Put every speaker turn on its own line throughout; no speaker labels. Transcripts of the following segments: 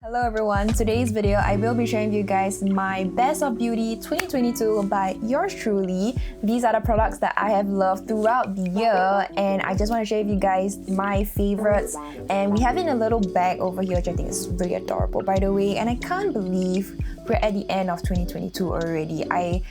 Hello everyone, today's video I will be sharing with you guys my Best of Beauty 2022 by yours truly. These are the products that I have loved throughout the year and I just want to share with you guys my favorites, and we have it in a little bag over here which I think is really adorable by the way, and I can't believe we're at the end of 2022 already. I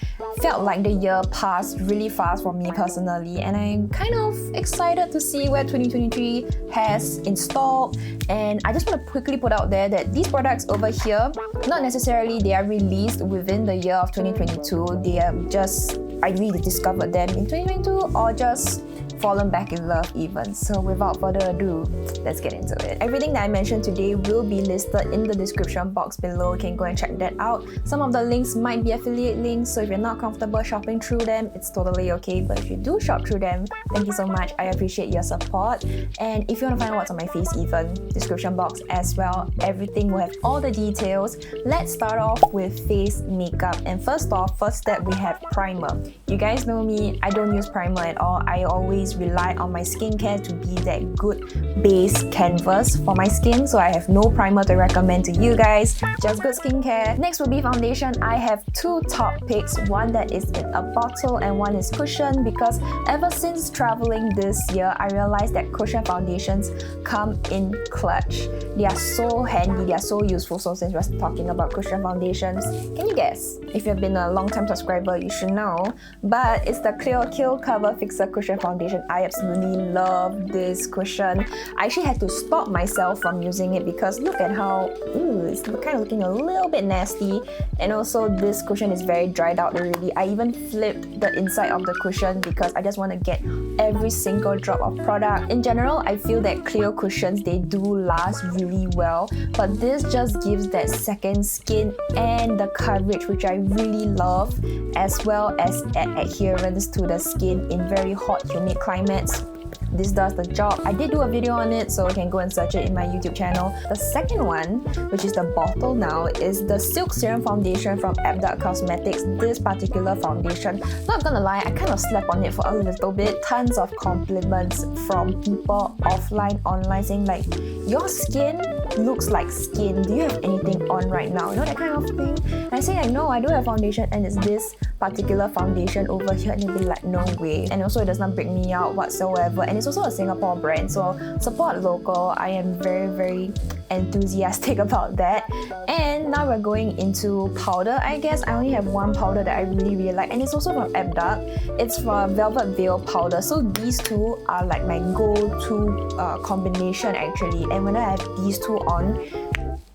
felt like the year passed really fast for me personally, and I'm kind of excited to see what 2023 has installed. And I just want to quickly put out there that these products over here, not necessarily they are released within the year of 2022, they are just, I really discovered them in 2022 or just fallen back in love even. So without further ado, let's get into it. Everything that I mentioned today will be listed in the description box below. You can go and check that out. Some of the links might be affiliate links, so if you're not comfortable shopping through them, it's totally okay. But if you do shop through them, thank you so much. I appreciate your support. And if you want to find out what's on my face even, description box as well. Everything will have all the details. Let's start off with face makeup. And first step we have primer. You guys know me, I don't use primer at all. I always rely on my skincare to be that good base canvas for my skin, so I have no primer to recommend to you guys, just good skincare. Next will be foundation. I have two top picks, one that is in a bottle and one is cushion, because ever since traveling this year I realized that cushion foundations come in clutch. They are so handy, they are so useful. So since we're talking about cushion foundations, can you guess? If you've been a long-time subscriber, you should know, but it's the Clear Kill Cover Fixer Cushion Foundation. I absolutely love this cushion. I actually had to stop myself from using it because look at how it's kind of looking a little bit nasty, and also this cushion is very dried out already. I even flipped the inside of the cushion because I just want to get every single drop of product. In general, I feel that clear cushions, they do last really well, but this just gives that second skin and the coverage which I really love, as well as adherence to the skin in very hot, humid climates. This does the job. I did do a video on it, so you can go and search it in my YouTube channel. The second one, which is the bottle now, is the Silk Serum Foundation from Abduct Cosmetics. This particular foundation, not gonna lie, I kind of slept on it for a little bit. Tons of compliments from people offline, online, saying like, your skin looks like skin. Do you have anything on right now? You know, that kind of thing. And I say like, no, I do have foundation, and it's this particular foundation over here, and they'll be like, no way. And also it does not break me out whatsoever, and it's also a Singapore brand, so support local. I am very enthusiastic about that. And now we're going into powder. I guess I only have one powder that I really like, and it's also from Abduct. It's for Velvet Veil powder. So these two are like my go-to combination actually, and when I have these two on,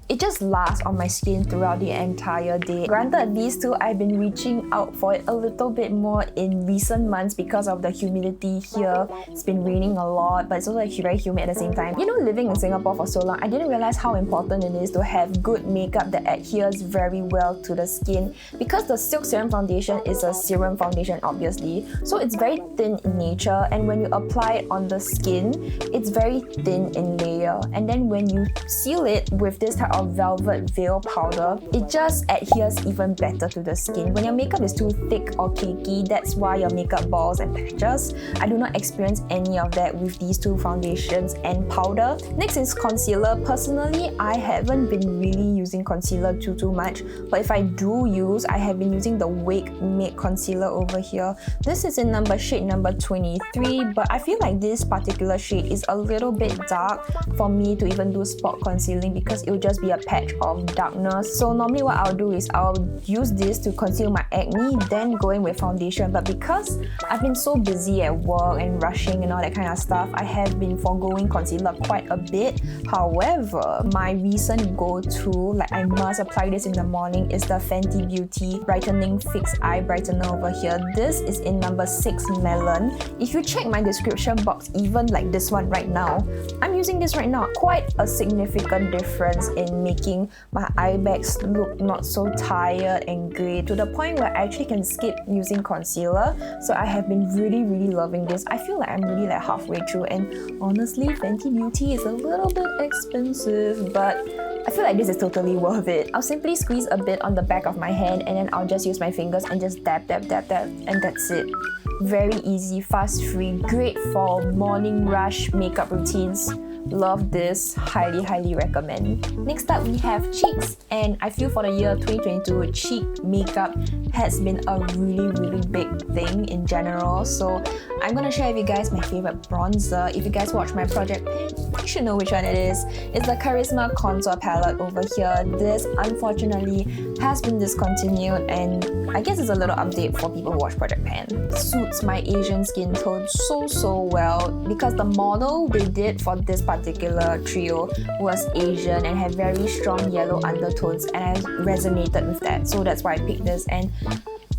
it just lasts on my skin throughout the entire day. Granted, these two I've been reaching out for it a little bit more in recent months because of the humidity here. It's been raining a lot, but it's also very humid at the same time. You know, living in Singapore for so long, I didn't realize how important it is to have good makeup that adheres very well to the skin, because the Silk Serum Foundation is a serum foundation obviously, so it's very thin in nature, and when you apply it on the skin, it's very thin in layer, and then when you seal it with this type of Velvet Veil powder, it just adheres even better to the skin. When your makeup is too thick or cakey, that's why your makeup balls and patches. I do not experience any of that with these two foundations and powder. Next is concealer. Personally, I haven't been really using concealer too much, but if I do use, I have been using the Wake Make concealer over here. This is in shade number 23, but I feel like this particular shade is a little bit dark for me to even do spot concealing, because it will just be a patch of darkness. So normally what I'll do is I'll use this to conceal my acne, then go in with foundation. But because I've been so busy at work and rushing and all that kind of stuff, I have been foregoing concealer quite a bit. However, my recent go-to, like I must apply this in the morning, is the Fenty Beauty Brightening Fix Eye Brightener over here. This is in number 6 Melon. If you check my description box, even like this one right now, I'm using this right now. Quite a significant difference in making my eye bags look not so tired and grey, to the point where I actually can skip using concealer. So I have been really loving this. I feel like I'm really like halfway through, and honestly, Fenty Beauty is a little bit expensive, but I feel like this is totally worth it. I'll simply squeeze a bit on the back of my hand, and then I'll just use my fingers and just dab, and that's it. Very easy, fast, free, great for morning rush makeup routines. love this, highly recommend. Next up we have cheeks, and I feel for the year 2022 cheek makeup has been a really big thing in general, so I'm gonna share with you guys my favorite bronzer. If you guys watch my project pan, you should know which one it is. It's the Charisma Contour Palette over here. This unfortunately has been discontinued, and I guess it's a little update for people who watch Project Pan. Suits my Asian skin tone so well because the model they did for this particular trio was Asian and had very strong yellow undertones, and I resonated with that, so that's why I picked this. And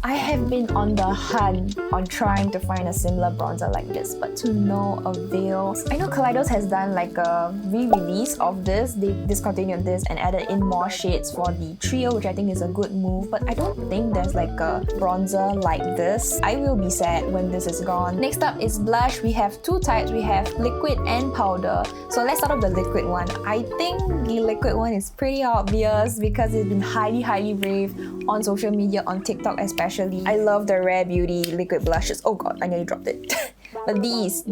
I have been on the hunt on trying to find a similar bronzer like this, but to no avail. I know Kaleidos has done like a re-release of this. They discontinued this and added in more shades for the trio, which I think is a good move, but I don't think there's like a bronzer like this. I will be sad when this is gone. Next up is blush. We have two types. We have liquid and powder. So let's start off the liquid one. I think the liquid one is pretty obvious because it's been highly raved on social media, on TikTok especially. I love the Rare Beauty liquid blushes. Oh god, I nearly dropped it. But these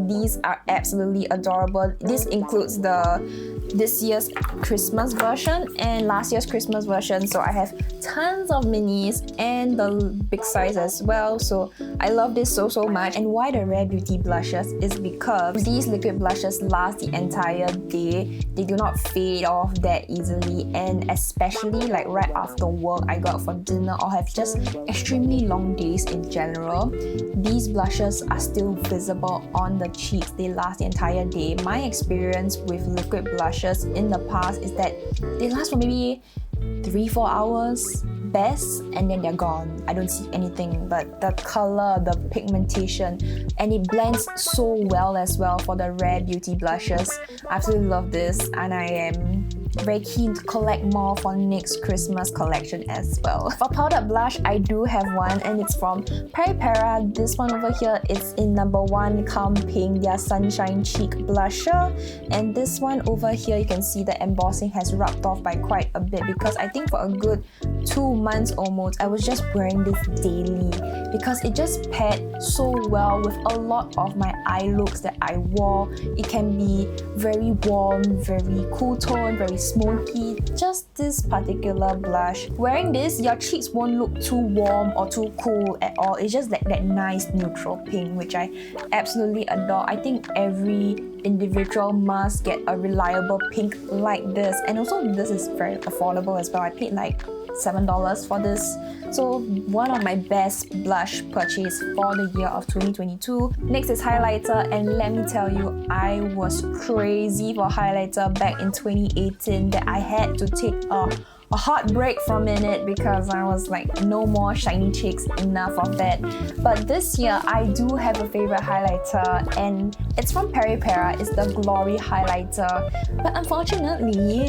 are absolutely adorable. This includes this year's Christmas version and last year's Christmas version. So I have tons of minis and the big size as well. So I love this so much. And why the Rare Beauty blushes is because these liquid blushes last the entire day. They do not fade off that easily, and especially like right after work, I go out for dinner or have just extremely long days in general, these blushes are still visible on the cheeks. They last the entire day. My experience with liquid blushes in the past is that they last for maybe 3-4 hours best, and then they're gone. I don't see anything, but the color, the pigmentation, and it blends so well as well for the Rare Beauty blushes. I absolutely love this, and I am very keen to collect more for next Christmas collection as well. For powdered blush, I do have one, and it's from Peripera. This one over here, it's in number 1 Calm Pink, their Sunshine Cheek Blusher. And this one over here, you can see the embossing has rubbed off by quite a bit because I think for a good 2 months almost, I was just wearing this daily because it just paired so well with a lot of my eye looks that I wore. It can be very warm, very cool tone, very smoky, just this particular blush. Wearing this, your cheeks won't look too warm or too cool at all. It's just like that nice neutral pink, which I absolutely adore. I think every individual must get a reliable pink like this, and also this is very affordable as well. I paid like $7 for this. So one of my best blush purchase for the year of 2022. Next is highlighter, and let me tell you, I was crazy for highlighter back in 2018 that I had to take a hot break from it because I was like, no more shiny cheeks, enough of that. But this year I do have a favorite highlighter, and it's from Peripera. It's the Glory highlighter, but unfortunately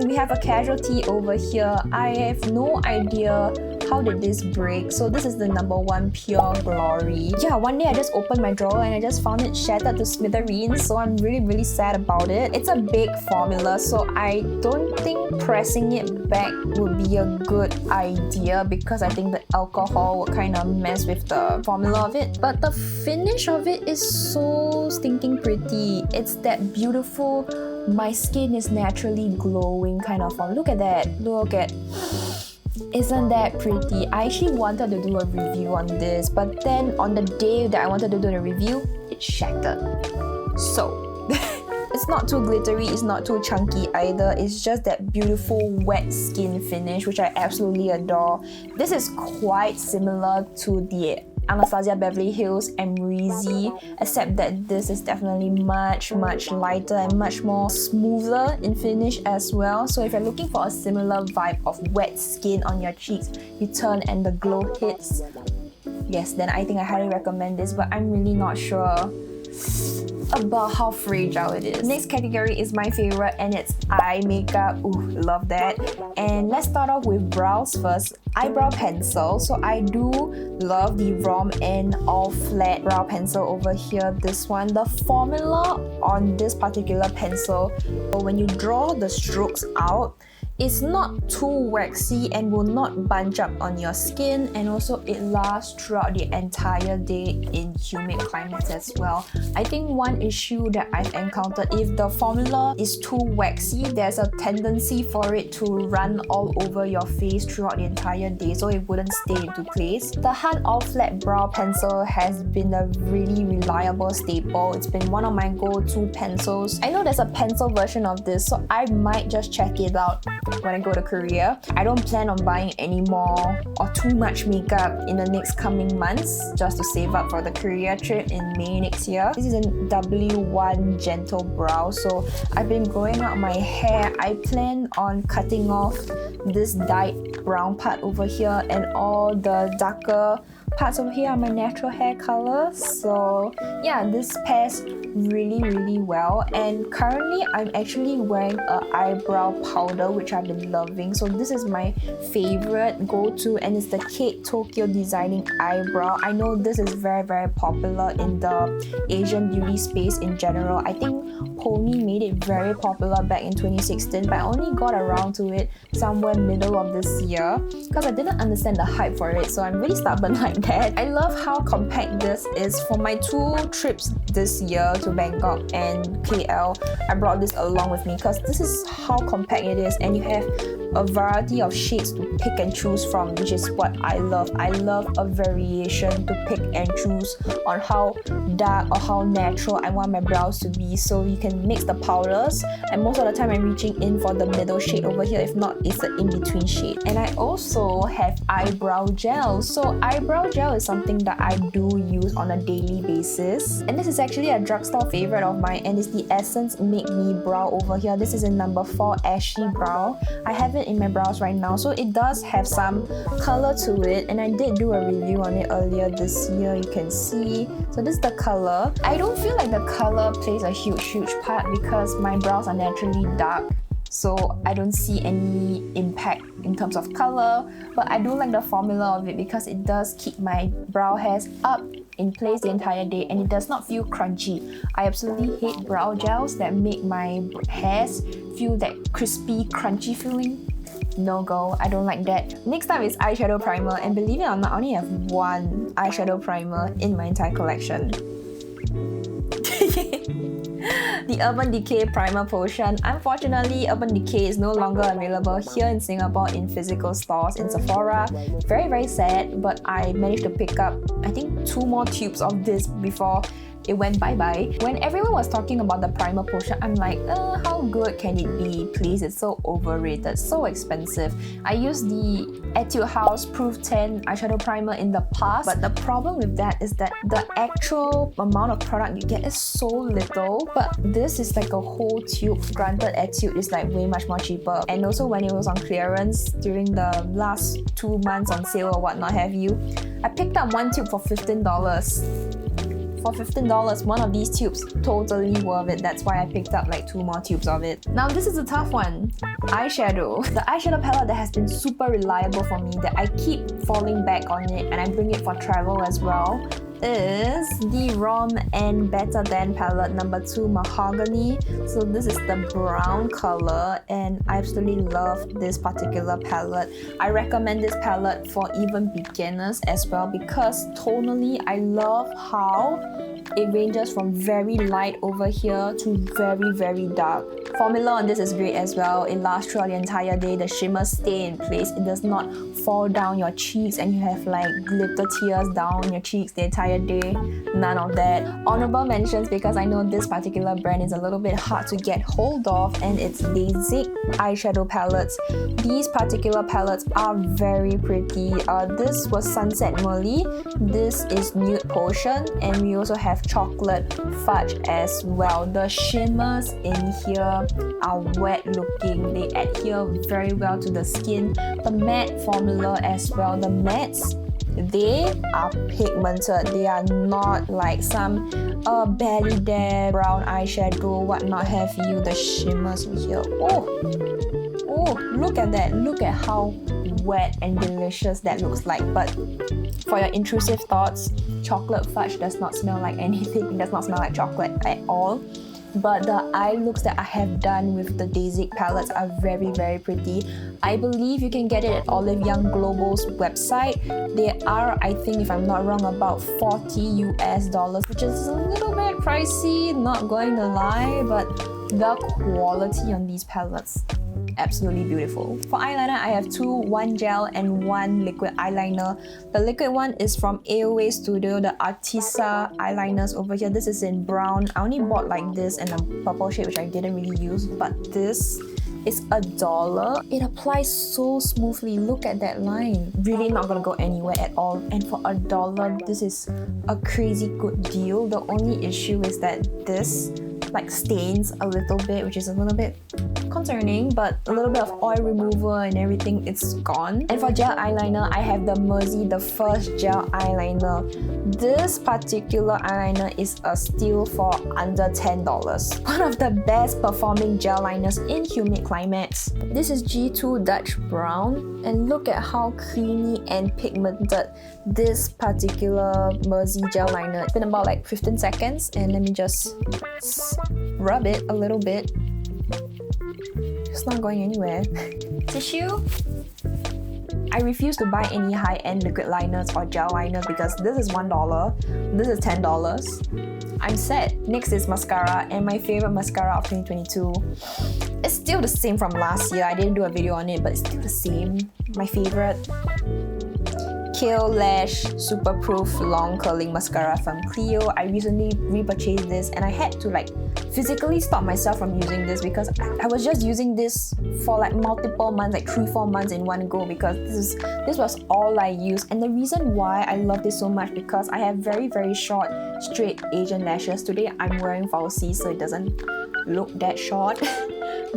we have a casualty over here. I have no idea how did this break. So this is the number 1 Pure Glory. Yeah, one day I just opened my drawer and I just found it shattered to smithereens, so I'm really sad about it. It's a big formula, so I don't think pressing it back would be a good idea because I think the alcohol would kind of mess with the formula of it. But the finish of it is so stinking pretty. It's that beautiful, my skin is naturally glowing kind of form. Look at that. Look at... Isn't that pretty? I actually wanted to do a review on this, but then on the day that I wanted to do the review, it shattered. So it's not too glittery, it's not too chunky either. It's just that beautiful wet skin finish, which I absolutely adore. This is quite similar to the Anastasia Beverly Hills Emreezy, except that this is definitely much lighter and much more smoother in finish as well. So if you're looking for a similar vibe of wet skin on your cheeks, you turn and the glow hits, yes, then I think I highly recommend this, but I'm really not sure about how fragile it is. Next category is my favorite, and it's eye makeup. Ooh, love that. And let's start off with brows first. Eyebrow pencil. So I do love the ROM and all flat brow pencil over here. This one, the formula on this particular pencil, when you draw the strokes out, It's not too waxy and will not bunch up on your skin, and also it lasts throughout the entire day in humid climates as well. I think one issue that I've encountered, if the formula is too waxy, there's a tendency for it to run all over your face throughout the entire day, so it wouldn't stay into place. The Hard All Flat Brow Pencil has been a really reliable staple. It's been one of my go-to pencils. I know there's a pencil version of this, so I might just check it out when I go to Korea. I don't plan on buying any more or too much makeup in the next coming months, just to save up for the Korea trip in May next year. This is a W1 Gentle Brow, so I've been growing out my hair. I plan on cutting off this dyed brown part over here, and all the darker parts over here are my natural hair color. So yeah, this pairs really well. And currently I'm actually wearing an eyebrow powder, which I've been loving. So this is my favorite go-to, and it's the Kate Tokyo Designing Eyebrow. I know this is very popular in the Asian beauty space in general. I think Pony made it very popular back in 2016, but I only got around to it somewhere middle of this year because I didn't understand the hype for it, so I'm really stubborn like that. I love how compact this is. For my 2 trips this year to Bangkok and KL, I brought this along with me because this is how compact it is, and you have a variety of shades to pick and choose from, which is what I love. I love a variation to pick and choose on how dark or how natural I want my brows to be, so you can mix the powders, and most of the time I'm reaching in for the middle shade over here. If not, it's the in-between shade. And I also have eyebrow gel. So eyebrow gel is something that I do use on a daily basis, and this is actually a drugstore favorite of mine, and it's the Essence Make Me Brow over here. This is in number 4 Ashy Brow. I have it in my brows right now, so it does have some color to it, and I did do a review on it earlier this year, you can see. So this is the color. I don't feel like the color plays a huge part because my brows are naturally dark, so I don't see any impact in terms of color, but I do like the formula of it because it does keep my brow hairs up in place the entire day, and it does not feel crunchy. I absolutely hate brow gels that make my hairs feel that crispy, crunchy feeling. No go, I don't like that. Next up is eyeshadow primer, and believe it or not, I only have one eyeshadow primer in my entire collection. The Urban Decay Primer Potion. Unfortunately, Urban Decay is no longer available here in Singapore in physical stores in Sephora. Very sad, but I managed to pick up, I think, 2 more tubes of this before it went bye-bye. When everyone was talking about the primer potion, I'm like, how good can it be? Please, it's so overrated, so expensive. I used the Etude House Proof 10 eyeshadow primer in the past, but the problem with that is that the actual amount of product you get is so little, but this is like a whole tube. Granted, Etude is like way much more cheaper, and also when it was on clearance during the last 2 months on sale or whatnot have you, I picked up 1 tube for $15. For $15, one of these tubes, totally worth it. That's why I picked up like 2 more tubes of it. Now this is a tough one. Eyeshadow. The eyeshadow palette that has been super reliable for me, that I keep falling back on it and I bring it for travel as well, is the Rom and Better Than palette number 2 Mahogany. So this is the brown color, and I absolutely love this particular palette. I recommend this palette for even beginners as well because tonally I love how it ranges from very light over here to very dark. Formula on this is great as well. It lasts throughout the entire day. The shimmers stay in place. It does not fall down your cheeks and you have like glitter tears down your cheeks the entire day. None of that. Honorable mentions because I know this particular brand is a little bit hard to get hold of, and it's Basic eyeshadow palettes. These particular palettes are very pretty. This was Sunset Molly. This is Nude Potion, and we also have Chocolate Fudge as well. The shimmers in here are wet looking. They adhere very well to the skin. The matte formula as well. The mattes, they are pigmented. They are not like some barely there brown eyeshadow, whatnot have you. The shimmers in here. Oh, look at that. Look at how wet and delicious that looks like. But for your intrusive thoughts, Chocolate Fudge does not smell like anything. It does not smell like chocolate at all. but the eye looks that I have done with the Daisic palettes are very pretty. I believe you can get it at Olive Young Global's website. They are, I think if I'm not wrong, about $40 US, which is a little bit pricey, not going to lie, but the quality on these palettes, absolutely beautiful. For eyeliner, I have two, one gel and one liquid eyeliner. The liquid one is from AOA Studio, the Artisa eyeliners over here. This is in brown. I only bought like this in a purple shade, which I didn't really use, but this is $1. It applies so smoothly. Look at that line. Really not gonna go anywhere at all. And for $1, this is a crazy good deal. The only issue is that this like stains a little bit, which is a little bit concerning, but a little bit of oil remover and everything, it's gone. And for gel eyeliner, I have the Mercier, the first gel eyeliner. This particular eyeliner is a steal for under $10. One of the best performing gel liners in humid climates. This is G2 Dutch Brown, and look at how creamy and pigmented this particular Mercier gel liner. It's been about like 15 seconds, and let me just rub it a little bit. It's not going anywhere. Tissue? I refuse to buy any high-end liquid liners or gel liners because this is $1, this is $10. I'm set. Next is mascara, and my favorite mascara of 2022. It's still the same from last year. I didn't do a video on it, but it's still the same. My favorite. Kale Lash Super Proof Long Curling Mascara from Clio. I recently repurchased this and I had to like physically stop myself from using this because I was just using this for like multiple months, like 3-4 months in one go, because this was all I used. And the reason why I love this so much because I have very short straight Asian lashes. Today I'm wearing falsies so it doesn't look that short.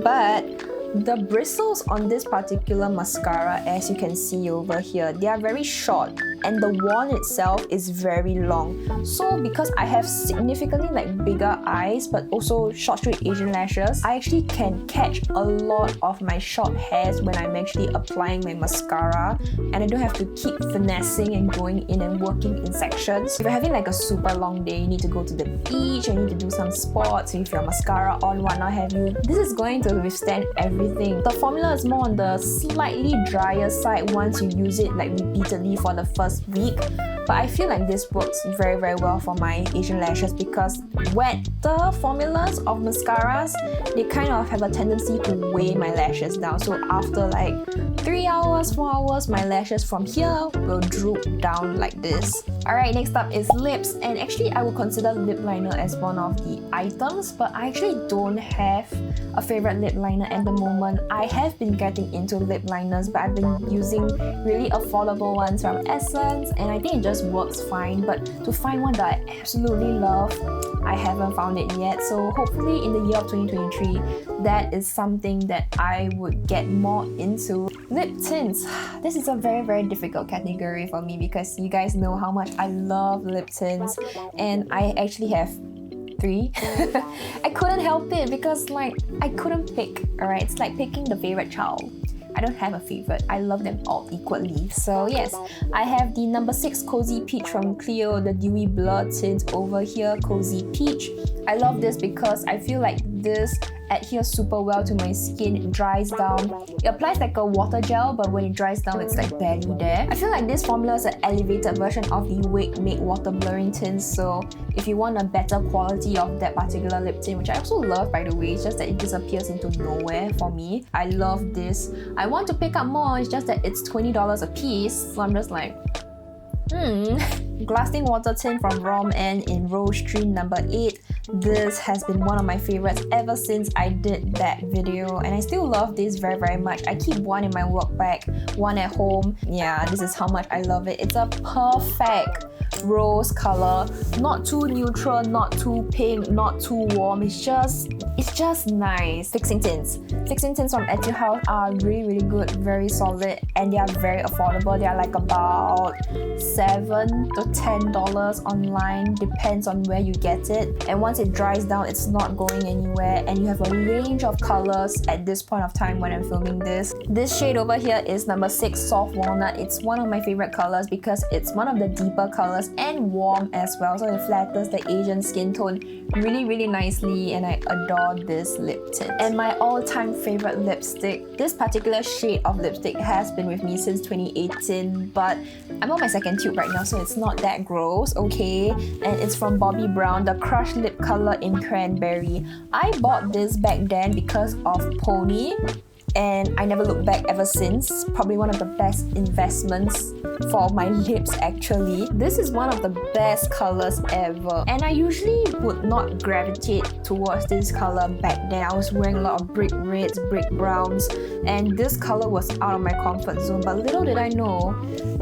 But the bristles on this particular mascara, as you can see over here, they are very short and the wand itself is very long. So because I have significantly like bigger eyes but also short straight Asian lashes, I actually can catch a lot of my short hairs when I'm actually applying my mascara, and I don't have to keep finessing and going in and working in sections. If you're having like a super long day, you need to go to the beach, you need to do some sports, if your mascara on, whatnot have you, this is going to withstand everything. The formula is more on the slightly drier side once you use it like repeatedly for the first week, but I feel like this works very well for my Asian lashes because wetter formulas of mascaras, they kind of have a tendency to weigh my lashes down. So after like 3 hours, 4 hours, my lashes from here will droop down like this. Alright, next up is lips, and actually I would consider lip liner as one of the items, but I actually don't have a favorite lip liner at the moment. I have been getting into lip liners, but I've been using really affordable ones from Essence, and I think it just works fine. But to find one that I absolutely love, I haven't found it yet. So hopefully in the year of 2023, that is something that I would get more into. Lip tints. This is a very difficult category for me because you guys know how much I love lip tints, and I actually have 3. I couldn't help it because like I couldn't pick. Alright, it's like picking the favorite child. I don't have a favorite. I love them all equally. So yes, I have the number 6 Cozy Peach from Clio, the Dewy Blur tint over here, Cozy Peach. I love this because I feel like this adheres super well to my skin. It dries down. It applies like a water gel, but when it dries down, it's like barely there. I feel like this formula is an elevated version of the Wake Make Water Blurring tints. So if you want a better quality of that particular lip tint, which I also love by the way, it's just that it disappears into nowhere for me. I love this. I want to pick up more, it's just that it's $20 a piece. So I'm just like, Glasting Water Tint from Rom N in Rose Tree number 8. This has been one of my favorites ever since I did that video, and I still love this very much. I keep one in my work bag, one at home. Yeah, this is how much I love it. It's a perfect rose color, not too neutral, not too pink, not too warm. It's just nice. Fixing tints from Etude House are really good, very solid, and they are very affordable. They are like about $7 to $10 online, depends on where you get it. And once it dries down, it's not going anywhere, and you have a range of colors at this point of time when I'm filming this. This shade over here is number 6 Soft Walnut. It's one of my favorite colors because it's one of the deeper colors colors and warm as well, so it flatters the Asian skin tone really nicely, and I adore this lip tint. And my all-time favorite lipstick, this particular shade of lipstick has been with me since 2018, but I'm on my second tube right now, so it's not that gross, okay? And it's from Bobbi Brown, the Crush Lip Color in Cranberry. I bought this back then because of Pony, and I never looked back ever since. Probably one of the best investments for my lips actually. This is one of the best colors ever, and I usually would not gravitate towards this color back then. I was wearing a lot of brick reds, brick browns, and this color was out of my comfort zone. But little did I know,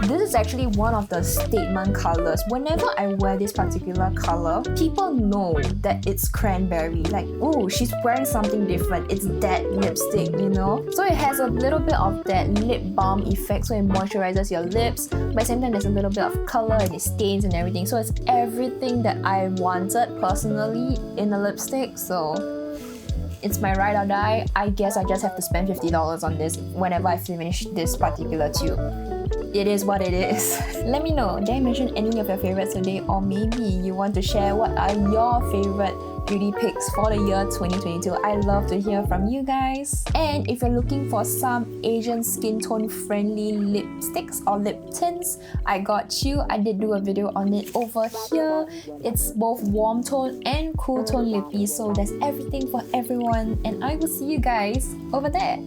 this is actually one of the statement colors. Whenever I wear this particular color, people know that it's cranberry. Like, oh, she's wearing something different. It's that lipstick, you know? So it has a little bit of that lip balm effect, so it moisturizes your lips. But at the same time, there's a little bit of color and it stains and everything. So it's everything that I wanted personally in a lipstick. So it's my ride or die. I guess I just have to spend $50 on this whenever I finish this particular tube. It is what it is. Let me know, did I mention any of your favorites today, or maybe you want to share what are your favorite beauty picks for the year 2022. I love to hear from you guys. And if you're looking for some Asian skin tone friendly lipsticks or lip tints, I got you. I did do a video on it over here. It's both warm tone and cool tone lippy, so there's everything for everyone, and I will see you guys over there.